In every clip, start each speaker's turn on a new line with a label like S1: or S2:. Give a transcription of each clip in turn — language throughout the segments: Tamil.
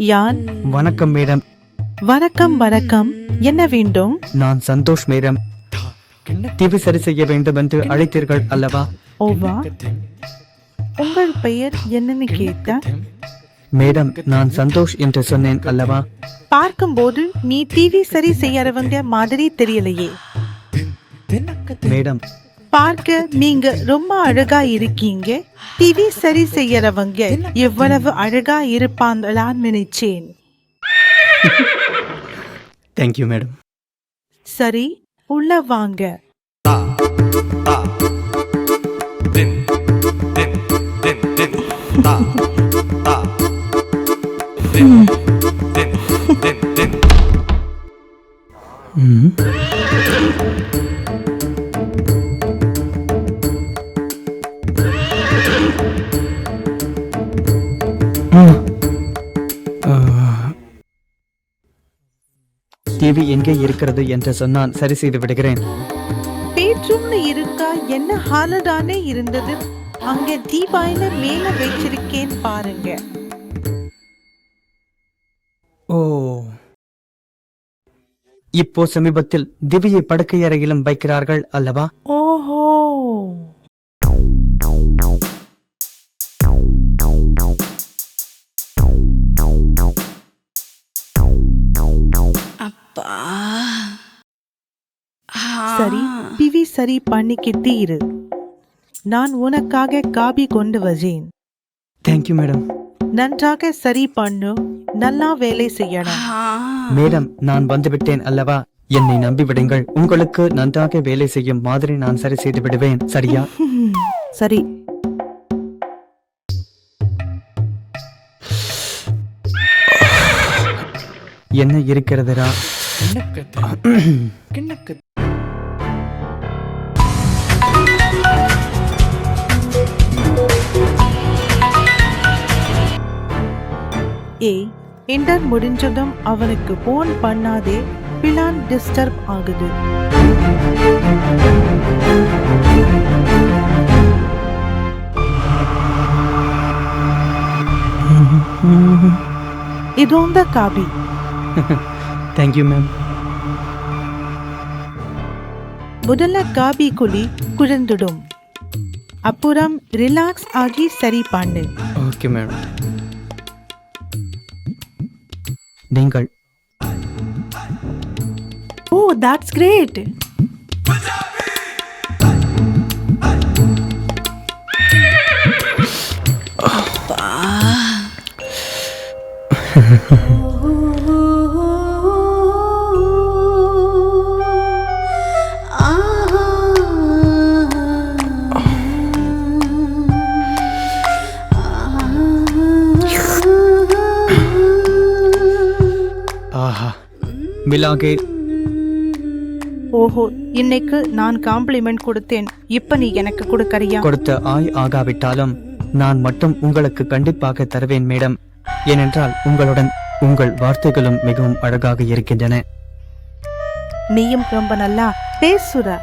S1: யான்.
S2: வணக்கம் மேடம்.
S1: வணக்கம் வணக்கம். என்ன வேண்டும்?
S2: நான் சந்தோஷ் மேடம். டிவி சரி செய்ய வேண்டும் என்று அழைத்தீர்கள் அல்லவா?
S1: ஓவா, உங்கள் பெயர் என்னன்னு கேட்ட?
S2: மேடம், நான் சந்தோஷ் என்று சொன்னேன் அல்லவா?
S1: பார்க்கும்போது நீ டிவி சரி செய்யறவங்க மாதிரி தெரியலையே.
S2: மேடம்,
S1: பார்க்க நீங்க ரொம்ப அழகா இருக்கீங்க. டிவி சரி செய்யறவங்க எவ்வளவு அழகா இருப்பாங்களான்னு நினைச்சேன்.
S2: Thank you madam.
S1: சரி, உள்ள வாங்க.
S2: டிவி எங்கே இருக்கிறது என்று சொன்னால் சரி செய்து விடுகிறேன்.
S1: பெட்ரூம்ல இருக்கா? என்ன ஹாலதானே இருந்தது. அங்க தீபாயில மேல வச்சிருக்கேன் பாருங்க.
S2: ஓ, இப்போ சமீபத்தில் திவ்யை படுக்கை அறையிலும் வைக்கிறார்கள் அல்லவா?
S1: ஓஹோ, சரி, டிவி சரி பண்ணிக்கிட்டு இரு. நான் உனக்காக காபி கொண்டு வந்தேன்.
S2: Thank you madam.
S1: நன்றாக சரி பண்ணு. நல்லா வேலை செய்யணும்.
S2: மேடம், நான் வந்துவிட்டேன் அல்லவா? என்னை நம்பி விடுங்கள். உங்களுக்கு நன்றாக வேலை செய்யும் மாதிரி நான் சரி செய்து விடுவேன். சரியா?
S1: சரி.
S2: என்ன இருக்கிறதுரா?
S1: ஏய், இன்டர் முடிஞ்சதும் அவனுக்கு போன் பண்ணாதே. பிளான் டிஸ்டர்ப் ஆகுது. இதோந்த காபி.
S2: Thank you ma'am.
S1: முதல்ல காபி குழி குழந்துடும். அப்புறம் ரிலாக்ஸ் ஆகி சரி பண்ணு.
S2: Okay ma'am. நீங்கள்.
S1: ஓ, that's great.
S2: ஆஹா, மிலாகே.
S1: ஓஹோ, இன்னைக்கு நான் காம்ப்ளிமெண்ட் கொடுத்தேன். இப்ப நீ எனக்கு கொடுக்கறியா?
S2: கொடுத்த ஆகாவிட்டாலும் நான் மட்டும் உங்களுக்கு கண்டிப்பாக தருவேன் மேடம். ஏனென்றால் உங்களுடன் உங்கள் வார்த்தைகளும் மிகவும் அழகாக இருக்கின்றன.
S1: நீயும் ரொம்ப நல்லா பேசுற.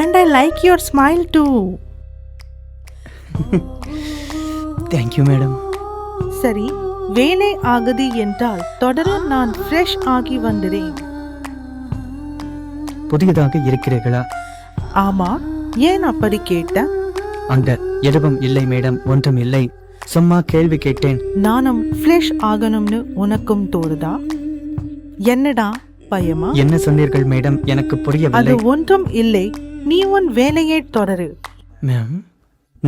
S1: And I like your smile too.
S2: Thank you madam.
S1: சரி, வேலை ஆகுது என்றால் தொடர. நான் ஃப்ரெஷ் ஆகி வந்துறேன்.
S2: புதியதாக இருக்கிறீர்களா?
S1: ஆமா, ஏன் அப்படி கேட்ட?
S2: அங்க எதுவும் இல்லை மேடம், ஒன்றும் இல்லை. சும்மா கேள்வி கேட்டேன்.
S1: நானும் ஃப்ரெஷ் ஆகணும்னு உனக்கும் தோணுதா? என்னடா பயமா?
S2: என்ன சொன்னீர்கள் மேடம்? எனக்கு
S1: அது
S2: புரியவில்லை.
S1: ஒன்றும் இல்லை. நீ உன் வேலையை தொடரு.
S2: மேம்,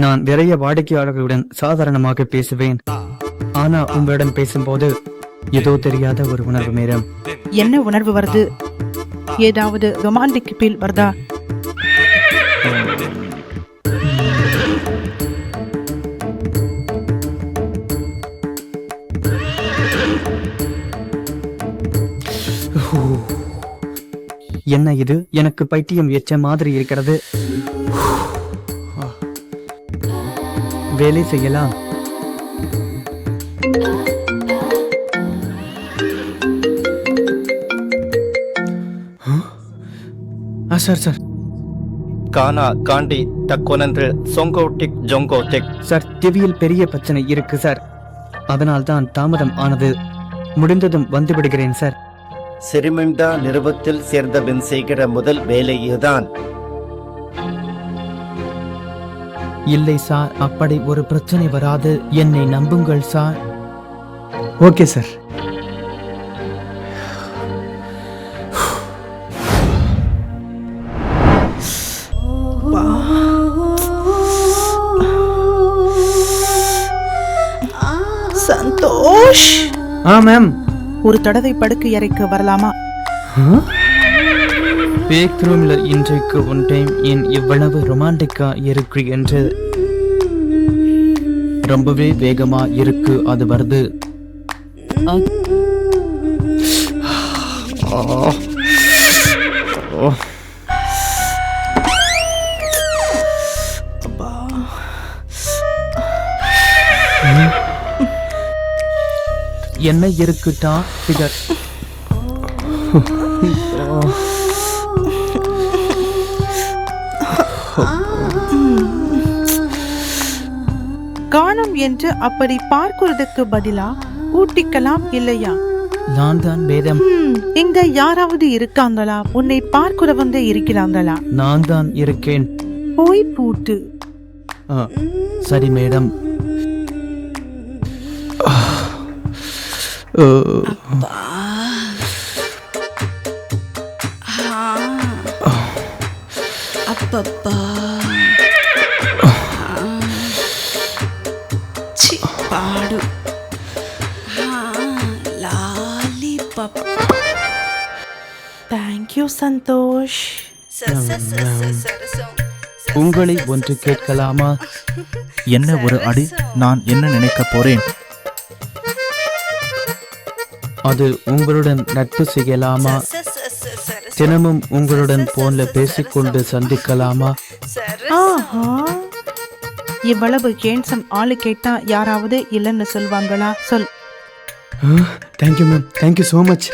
S2: நான் நிறைய வாடிக்கையாளர்களுடன் சாதாரணமாக பேசுவேன். ஆனா உங்களுடன் பேசும்போது ஏதோ தெரியாத ஒரு உணர்வு மேடம்.
S1: என்ன உணர்வு வருது? ஏதாவது ரொமான்டிக் ஃபீல் வருதா?
S2: என்ன இது? எனக்கு பைத்தியம் ஏற்ற மாதிரி இருக்கிறது. வேலை செய்யலாம். சார் சார்
S3: கானா காண்டி டக்கொனன்று சொங்கோட்டிக் ஜொங்கோட்டிக்.
S2: சார் டிவியில் பெரிய பிரச்சனை இருக்கு சார், அதனால் தான் தாமதம் ஆனது. முடிந்ததும் வந்து விடுகிறேன் சார்.
S3: சிறுமிம்டா நிறுவத்தில் சேர்ந்த பின் செய்கிற முதல் வேலை இதுதான்.
S2: இல்லை சார், அப்படி ஒரு பிரச்சனை வராது, என்னை நம்புங்கள் sir. Okay sir.
S1: Santhosh,
S2: ma'am.
S1: ஒரு தடவை படுக்கை அறைக்கு வரலாமா?
S2: பேக் ரூம்ல இன்றைக்கு ஒன் டைம் ஏன் இவ்வளவு ரொமான்டிக்கா இருக்கு என்று ரொம்பவே வேகமா இருக்கு அது வருது. என்ன இருக்குட்டா ஃபிகர்?
S1: காணும் என்று அப்படி பார்க்கிறதுக்கு பதிலா ஊட்டிக்கலாம் இல்லையா?
S2: நான் தான் வேதம்.
S1: இங்க யாராவது இருக்காங்களா? உன்னை பார்க்கிறவங்க இருக்கிறாங்களா?
S2: நான் தான் இருக்கேன்.
S1: போய் பூட்டு.
S2: சரி மேடம்.
S4: அப்பப்பா, சி பாடு. லாலிபாப்.
S1: தேங்க்யூ சந்தோஷ்.
S2: உங்களை ஒன்று கேட்கலாமா?
S5: என்ன ஒரு அடி? நான் என்ன நினைக்க போறேன்?
S2: அது உங்களுடன் நட்பு செய்யலாமா? தினமும் உங்களுடன் போன்ல பேசிக்கொண்டு சந்திக்கலாமா?
S1: ஆஹா, இவ்வளவு ஹேண்ட்ஸம் ஆளு கேட்டா யாராவது இல்லைன்னு சொல்வாங்களா? சொல்.
S2: Thank you ma'am, thank you so much.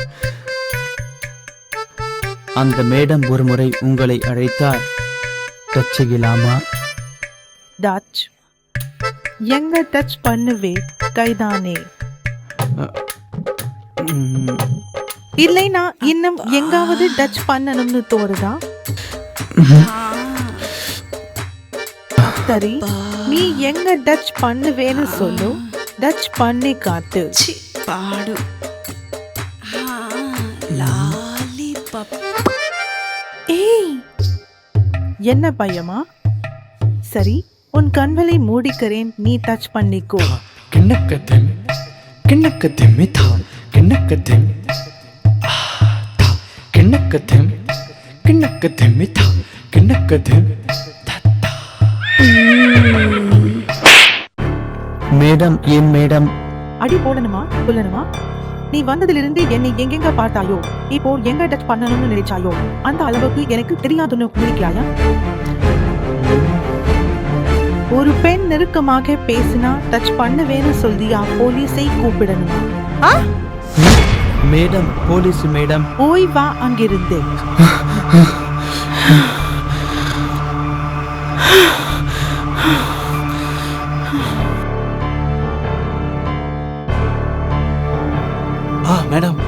S2: அந்த மேடம் ஒரு முறை உங்களை அழைத்தார், டச் செய்யலாமா?
S1: டச்? எங்க டச் பண்ணுவே? கைதானே. இல்லைனா இன்னும் எங்காவது டச் பண்ணணும்னு தோறுதா? சரி, நீ எங்க டச் பண்ணுவேன்னு சொல்லு, டச் பண்ணி காட்டு.
S4: சி பாடு. லாலிபாப்.
S1: ஏய், என்ன பயமா? சரி, உன் கண்களை மூடிக்கிறேன், நீ டச் பண்ணிக்கோ.
S6: கிண்ணக்கத்தெம் கிண்ணக்கத்தெம் தா கிண்ணக்கத்தெம் தா கிண்ணக்கத்தெம் கிண்ணக்கத்தெம் தா கிண்ணக்கத்தெம் தா.
S2: மேடம், ஏன் மேடம்?
S1: அடி போடணுமா சொல்லணுமா? நீ வந்ததிலிருந்து என்னை எங்கெங்க பார்த்தாயோ, இப்போ எங்க டச் பண்ணணும்னு நினைச்சாயோ, அந்த அளவுக்கு எனக்கு தெரியாதுன்னு நினைக்கிறாயா? ஒரு பெண் நெருக்கமாக பேசினா டச் பண்ணுவேன்னு சொல்லியா போலீஸை கூப்பிடணுமா?
S2: Madam, police madam.
S1: போய் வா அங்கிருந்து.
S6: மேடம்,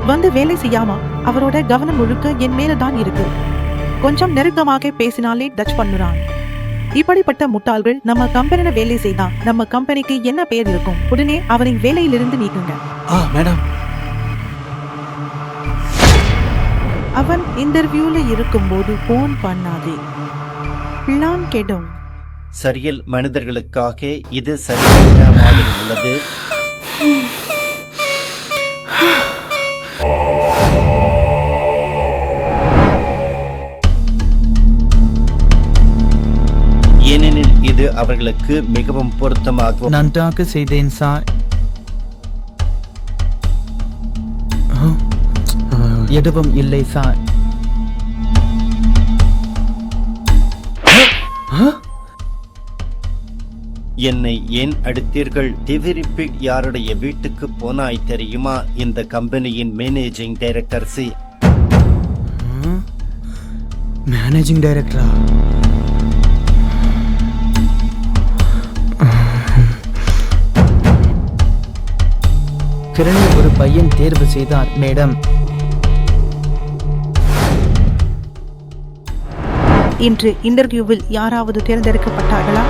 S1: வந்து வேலை செய்யாமா? அவரோட கவனம் முழுக்க என் மேலதான் இருக்கு. கொஞ்சம் நெருக்கமாக பேசினாலே டச் பண்ணுறான். இப்படிப்பட்ட முட்டாள்கள் நம்ம கம்பெனில வேலை செய்தா நம்ம கம்பெனிக்கு என்ன பெயர் இருக்கும்? உடனே அவரை வேலையிலிருந்து நீக்குங்க.
S6: மேடம்.
S1: அவன் இன்டர்வியூல இருக்கும்போது போன் பண்ணாதே, பிளான் கெடும்.
S3: சரியில் மனிதர்களுக்காக இது சரியான மாதிரி உள்ளது. ஏனெனில் இது அவர்களுக்கு மிகவும் பொருத்தமாகும்.
S2: நன்றாக செய்தேன் சார். எதுவும் இல்லை சார்.
S3: என்னை ஏன் அடித்தீர்கள்? திவிரிப்பி யாருடைய வீட்டுக்கு போனாய் தெரியுமா? இந்த கம்பெனியின் மேனேஜிங் டைரக்டர் சி.
S2: மேனேஜிங் டைரக்டரா?
S7: கிரணை ஒரு பையன் தேர்வு செய்தார் மேடம்.
S1: இன்று இன்டர்வியூவில் யாராவது தேர்ந்தெடுக்கப்பட்டார்களா?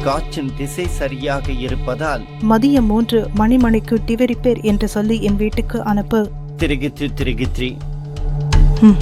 S3: காற்றின் திசை சரியாக இருப்பதால்
S1: மதியம் 3 மணிக்கு டிவி ரிப்பேர் என்று சொல்லி என் வீட்டுக்கு அனுப்பு.
S3: திருகித்ரி
S1: ம்.